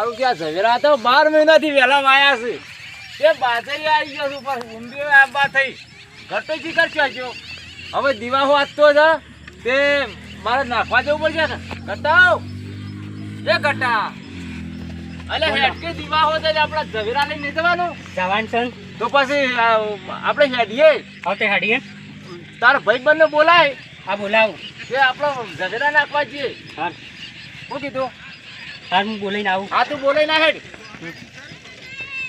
સારું કે આ ઝવેરા તો 12 મહિનાથી વહેલા વાયા છે એ બાજરી આવી ગયો ઉપર ઊંડીઓ આબા થઈ ઘટો ચીકર છો હવે દીવા વાંચતો છે તે મારે નાખવા જવું પડશે ને ઘટાવ એ ઘટા અલે હેડકે દીવા હોત આપણા ઝવેરા લઈને જવાનું જવાન છે તો પછી આપણે હેડીએ આવતે હેડીએ તાર ભાઈબંધને બોલાય હા બોલાવું કે આપણો ઝવેરા નાખવા જઈએ હા શું કીધું હા હું બોલાઈને આવું હા તું બોલાય ના હેડ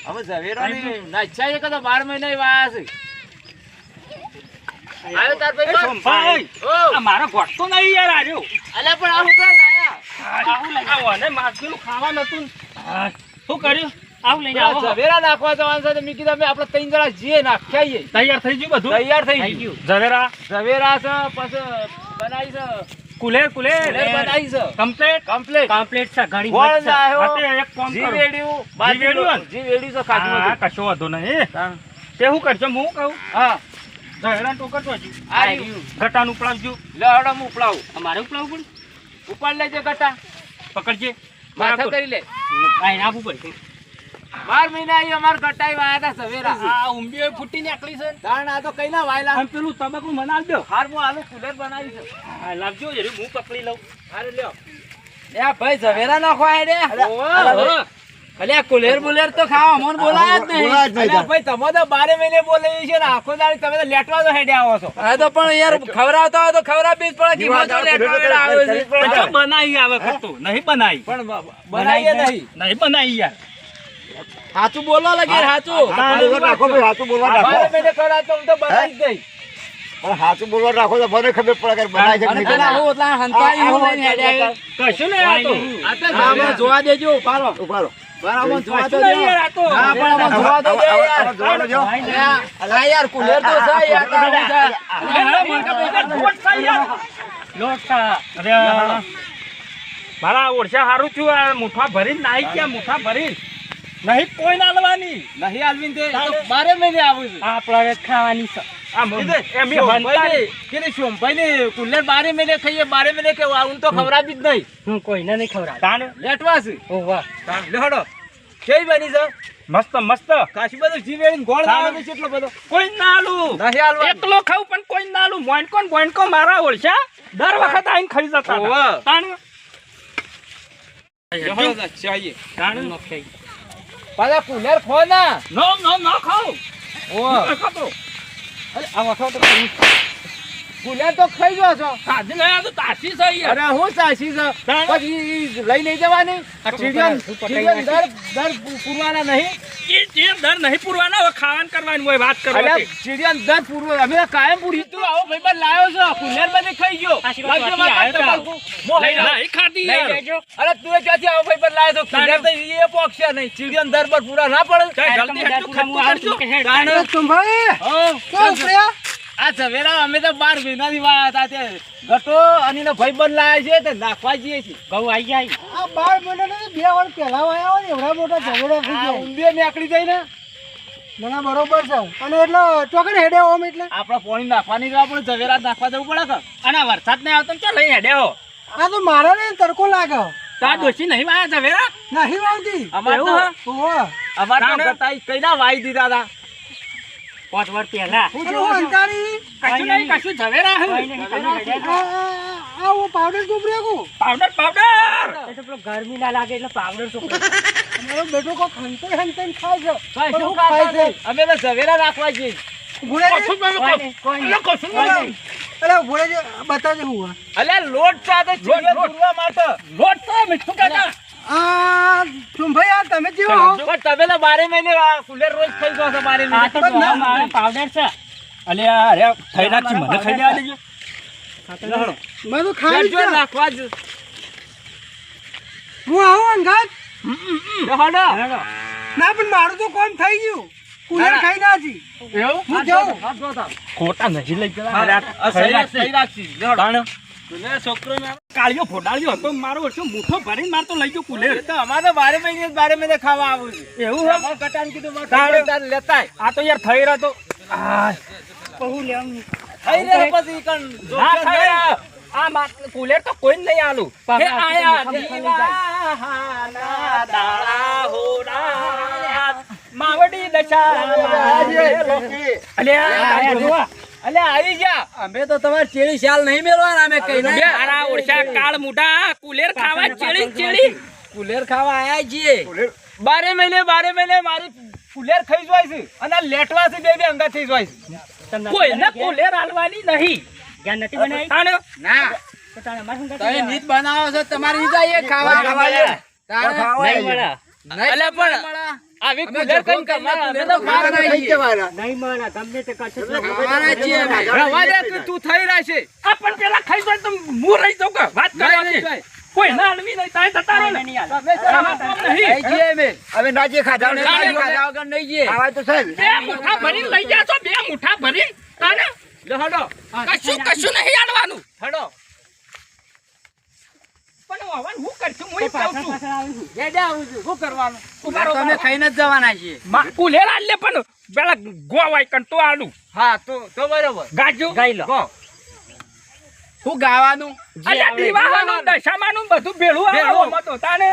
હવે ઝવેરાની નાચ્યા છે કદા 12 મહિના વાયા છે આવ્યો તાર ભાઈ આ મારો ગોઠતો નહીં યાર આજો અલ્યા પણ આ હું ક્યાં લાયા આવું લઈને આવો ને માછલીનું ખાવા નતું શું કર્યું આવું લઈને આવો ઝવેરા નાખવા જવાનું છે તો મેં કીધું અમે આપણે 3 જણા જઈએ નાખ્યાઈએ તૈયાર થઈ ગયું બધું તૈયાર થઈ ગયું ઝવેરા ઝવેરા છે પછી બનાવી છે કુલેર બનાવી છે કમ્પ્લીટ છે ઘણી ગોળ મસ્ત છે. લાયો. હા, તે એક કામ જી કરો. વેડ્યું જી વેડ્યું ને? જી વેડ્યું છે હા, ખાધું કશો વાંધો નહીં તે શું કરજો હું કહું હા ઝવેરા ટોકર તો હજુ આ રહ્યું. ગટાનું ઉપડાવજો લે હડો હું ઉપડાવું અમારે ઉપડાવવું ઉપાડ લેજે ગટા પડે પકડજે માથા કરી લે આઈને આપવું પડશે 12 મહિના આવી અમાર ગટાઈ વાયા હતા ઝવેરા આ ઊંબીઓ ફૂટી નીકળી છે તાણ આ તો કઈ ના વાયલા આમ પેલું તબાકુ મનાલ દો હાર હું આલુ કુલર બનાવી છે હા લાવજો જરી હું પકડી લઉં હારે લ્યો એ ભાઈ ઝવેરા નાખવા હેડે અલ્યા કુલેર બુલેર તો ખાવા અમોન બોલાય જ નહીં અલ્યા ભાઈ તમે તો 12 મહિને બોલાવી છે ને આખો દાડી તમે તો લેટવા તો હેડે આવો છો હા તો પણ યાર ખવરાવતા હોય તો ખવરાવી જ પડે કે મજો લેટવા હેડે આવે છે પણ બનાવી આવે ખોટું નહીં બનાવી પણ બનાવીએ નહીં નહીં બનાવી યાર સાચું બોલો લગે સાચું રાખો ભાઈ હાચું બોલવા રાખો 12 મહિને ખવરાવતો હું તો બનાવી જ નહીં પણ હાચું બોલવા રાખો તો મને ખબર પડે કે બનાય છે કે નહીં અલા બનાય. હું એટલા હંતાઈ હું લઈને હેડે આવે કશું નહીં આ તો આ તો આમાં જોવા દેજો પારો ઉપાડો. બરાબર જોવા કશું તો નહીં યાર આ તો હા પણ આમાં જોવા દો આવો, આવો, જોવા દેજો. અલા યાર કુલેર તો છે યાર તો હું છે મારા ઓરસા સારું થયું આ મુઠા ભરીને નાઈ ગયા મુઠા ભરીને નહીં કોઈ ના લવાની નહીં આલવીન તે તો 12 મહિને આવું છું આપણે ખાવાની છે આ એમ કે શોમભાઈ ને કુલેર 12 મહિને ખાઈએ 12 મહિને કે આવું તો ખવરાવી જ નહીં હું કોઈને નહીં ખવડાવ તાણ લેટવા છે ઓ વાહ લેહડો કેવી બની છે મસ્ત મસ્ત કાશી બધું જીવેડીને ગોળ લાવે છે એટલો બધો કોઈ ના આલું નહીં આલવા એકલો ખાવ પણ કોઈ ના આલું મોઈનકો મારા ઓળશા દર વખત આઈને ખાઈ જતા ઓવે. હતા. તાણ લેહડો ચાહીએ તાણ પાછા કુલેર ખો ના નો ખાવ ઓ ખાતો અરે આ વખત તો કુલેર તો ખાઈ ગયો છો તાજી નહીં આ તો તાસી છે યાર અરે હું સાચી છે તાણ. પછી લઈ નહીં જવાની ચીડિયન દર પૂરવાના નહીં એ જે દર નહીં પૂરવાના હવે ખાવાનું કરવાનું હોય વાત અરે કરવાની ચીડિયન દર પૂરવો અમે તો કાયમ પૂરી તું આવો ભાઈબંધ લાયો છો કુલેર બધે ખાઈ ગયો લાગજો મારા તમાકુ. નહીં ખાતી યાર અરે તું ક્યાંથી આવો ભાઈબંધ લાયો તો કુલેર તો એ પોક્ષે નહીં ચીડિયન દર પર પૂરા ના પડે જલ્દી હેઠું ખાતું કરજો આ ઝવેરા અમે તો 12 મહિનાથી વાયા હતા તે ગટો અને એનો ભાઈબંધ લાયા છે તે નાખવા જઈએ છીએ ઘઉં આવી જાય આ 12 મહિનાના 2 વાર પહેલા વાયા હોય ને એવડા મોટા ઝઘડા થઈ આ જાય ઊંધિયો નીકળી જાય ને મને બરોબર છે અને એટલે ચોકડ હેડે ઓમ એટલે આપણે પાણી નાખવાની તો આપણે ઝવેરા નાખવા જવું પડે કે અને વરસાદ નહીં આવતો ને ચાલ લઈ હેડે હો આ તો મારા ને તડકો લાગે તા દોશી નહીં વાયા ઝવેરા નહીં વાવતી અમાર તો એવું ઓહો અમાર તો તાણે? ગટાઈ કઈ ના વાઈ દીધા હતા 5 વર્ષ પહેલા હું જો અંતારી કશું નહીં કશું ઝવેરા હે આ હું પાવડર ચોપડ્યો કો પાવડર એટલે પેલો ગરમી ના લાગે એટલે પાવડર ચોપડે મારો બેટો કો ખંતે ખંતે ખાય છે ભાઈ પણ શું હું ખાય ખાય છે છે અમે તો ઝવેરા નાખવા જઈએ ભૂલે છે કશું નહીં અરે ભૂલે છે બતાજે હું અલ્યા લોટ સાથે ચીડિયન પૂરવા માટે લોટ તો મીઠું કાકા આ ચુંભાઈ આ તમે જેવો હો પણ તમે તો 12 મહિને કુલેર રોજ ખાઈ ગયો છો 12 આ તો મહિને મારે પાવડર છે અલ્યા અરે થઈ નાખી મને ખાઈ દેવા દેજો મેં તો ખાઈ લેજો છે નાખવા જ હું આવું અંગાત લેહડો ના પણ મારું તો કામ થઈ ગયું કુલર ખાઈ નાખી એવું હું જાઉં ખોટા નહીં લઈ ગયા સહી રાખશી લેહડો કુલેર છોકરો ને કાળિયો ફોડાળ્યો હતો મારો વર્ષો મુઠ્ઠો ભરીને મારતો લઈ ગયો કુલેર તો અમારે 12 મહિને ખાવા આવું છે એવું હે? અમારે કટાણ કીધું મારે તારે? તારે લેતાય આ તો યાર થઈ રહ્યો તો બહુ લેવાનું થઈ રે પછી કણ ના થઈ રહ્યો. આ કુલેર તો કોઈ નહીં આલું હે આયા દીવાના દાડા દશામાં મેલો. અલ્યા જોવા. અલ્યા આવી જા. અમે તો તમારે ચેડી શાલ નહીં મેળવાના અમે કઈ મારા ઓરછા કાળ મુઢા કુલેર ખાવા ચેડી કુલેર ખાવા આયા છીએ. 12 મહિને મારી ફુલેર ખાઈ જાય છે અને લેટવા છે બે અંગા થઈ જાય છે. કોઈને કુલેર હાલવાની નહીં. તાણે ના તમે નીત બનાવો છો તમારી ઈ જાય ખાવા અલ્યા પણ આવી કુલેર કઈ કરવાના? અમે તો ખાવાના છીએ. ખાવાના છીએ અમે. રવા દે કે તું થઈ રહ્યા છે. આ પણ પેલા ખાઈ જાય તો હું રહી જાઉં કે વાત કરવાની. કોઈ ના હલવી નહીં તાય થતા રહો ને. આમાં કોમ નહીં. ખાઈ છીએ અમે. હવે ના જે ખાધા તમે ખાધા વગર નહીં જઈએ. ખાવા તો છે જ. બે મુઠ્ઠા ભરીને લઈ જાશો, બે મુઠ્ઠા ભરીને. તાને લે હડો કશું નહીં હાલવાનું. હડો. પણ હવન હું કરશું હું કહું છું. હેડ્યા આવું છું. શું કરવાનું? તમે ખાઈને જ જવાના છીએ. કુલેર હાલ લે પણ પેલા ગોવાય કંટો આલુ હા તો બરોબર. ગાજુ ગાઈ લો. શું ગાવાનું? અલ્યા દીવાનું દશામાનું બધું ભેળું આવો તો તાને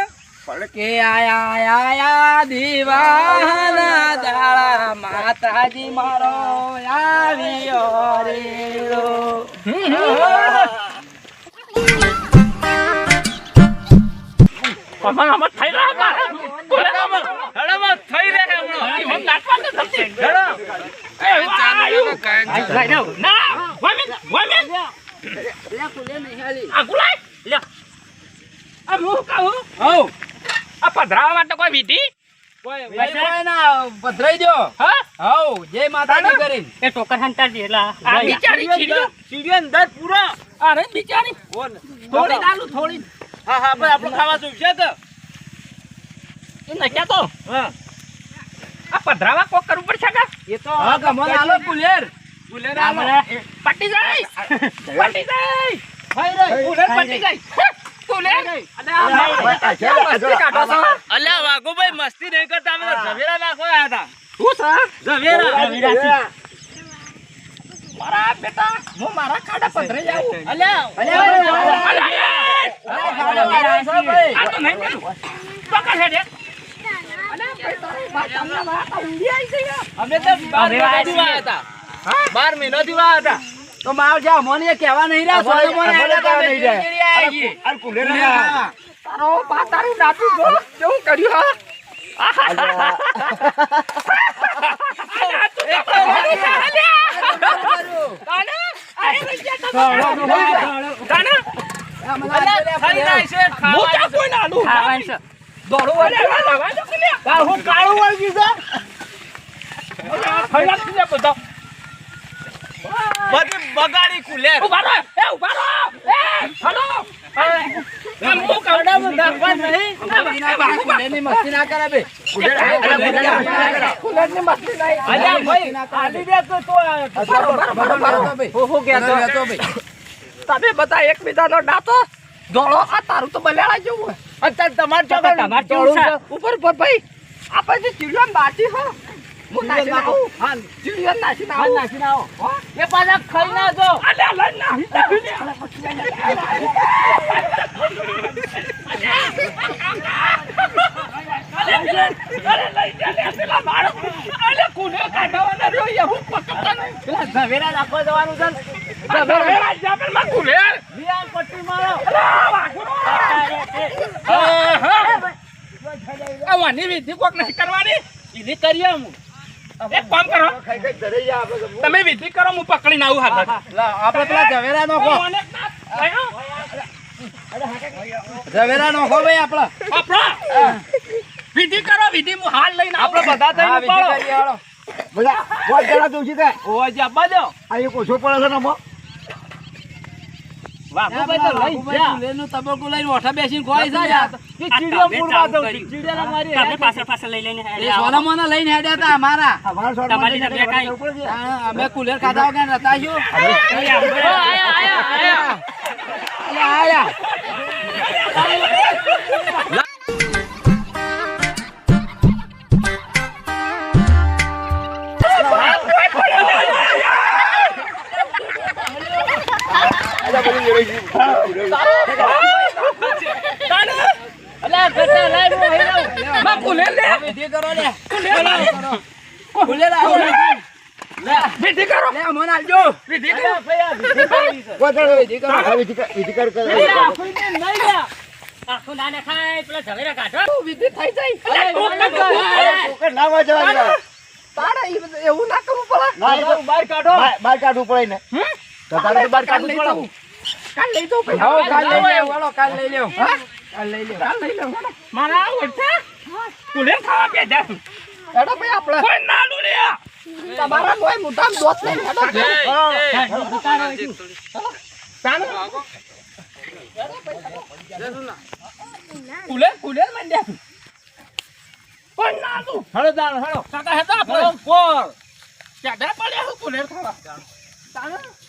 કે આયા આયા દીવાના દાડા માતાજી મારો આવ્યો રે રો. આમાં થઈ રહ્યા બા. હડોમાં થઈ રહ્યા હમણાં. હમ નાટવા તો થતી. હડો. ના વમે આ ગુલાય લે આ હું કહું હઉ આ પધરાવા માટે કોઈ વિધિ કોઈ કોઈ ના પધરાઈ દો. હા હઉ જય માતાજી કરીને. એ ટોકર હંતા દેલા આ બિચારી ચીડિયો સીડીઓ અંદર પૂરો. અરે બિચારી થોડી આલુ થોડી હા હા ભાઈ આપણું ખાવા શું છે તો એ નક્યા તો હા આ પધરાવા કોક કરવું પડશે કે એ તો હા ગમો આલો કુલેર. ફુલેર પટી જાય પટી જાય ભાઈ રે કુલેર પટી જાય કુલેર અલ્યા વાઘુભાઈ મસ્તી નહીં કરતા અમે તો ઝવેરા નાખવા આવ્યા હતા. શું સા ઝવેરા મારા બેટા હું મારા ખાડા પધરાઈ જાઉં અલ્યા આ તો નહીં પેલું પકડ હેડે અમે તો 12 મહિનાથી આવ્યા હતા. 12 મહિનાથી આવ્યા હતા. તો માવ જા મોને કહેવા નહીં રહ્યા સોલમોને અમને આયા કહેવા નહીં તમે રહ્યા. ચીડી આયા છીએ. આ કુલેર હા. તારો બા તારું નાતું જો કેવું કર્યું હા અલ્યા ખાઈ જાય છે ખાવાનું છે. હું કાળું વળગી છે. બધી બગાડી કુલેર. નાખવા નહીં. કુલેરની મસ્તી ના કરે બે. અલ્યા ભાઈ આલી દે તો હું કહેતો હતો ભાઈ. તમે બધા એકબીજાનો ડાતો દોડો આ તારું તો બલેડા જેવું અત્યારે તમારે તમારે કેવું છે ઉપર ઉપર ભાઈ આપણે જે ચીડિયો બાટી હો હું નાખી નાખું હા ચીડિયો નાખી હા, નાખું નાખી નાખો. એ પાછા ખાઈ ના જો. અલ્યા લઈ નાખી પેલા ઝવેરા નાખવા જવાનું છે ને. વિયાર પટ્ટી મારો. વિધિ કોક નહીં કરવાની વિધિ કરીએ હું. એક કામ કરો ખાઈ ખાઈ ધરાઈ જાય આપણે તો. તમે વિધિ કરો હું પકડીને આવું હાથ આપણે પેલા ઝવેરા નોખો. ઝવેરા નોખો ભાઈ આપણે. વિધિ કરો વિધિ હું હાલ લઈને આપણે બધા હા, થઈને વિધિ પાડો. કરીએ, હાલો. બધા વાત જરા તું છે કાંઈ? ઓય જા બાજો. આ એક ઓછો પડે છે ને આમાં. વાઘુભાઈ તો લઈ જા. કુલેરનું તબકુ લઈને ઓઠા બેસીને ખોઈ જાય. એ ચીડિયો પૂરવા દઉં છું. ચીડિયાને મારી હેડ. એ સોલમોને લઈને હેડ્યા હતા અમારા. અમારા શોર્ટમાં જઈને તમારી જવું પડે છે. અમે કુલેર ખાધા વગર નતા શું? આયા. આયા. આ બધી લેવાઈ ગઈ. અલ્યા ગટા લાઈ હું હઈ રહું. માં કુલેર લે વિધિ કરો લે. વિધિ કરો વિધિ કરો વિધિ કર વિધિ થઈ જાય ના માં જવાનું એવું ના કરવું પડે ના એ તો બહાર કાઢો બહાર કાઢવું પડે ને તો તારે તો બહાર કાઢવું પડે કાલ લઈ દો કાલ લઈ લે મારા ઓછા કુલે ખાવા બે જા એડો ભાઈ આપણે કોઈ નાનું રે તમારા કોઈ મોટા દોસ્ત નહીં કુલે મંડ્યા કોઈ નાનું હળો દાણ હળો કાકા હતા પોર ચાડા પડ્યા કુલે ખાવા તાણ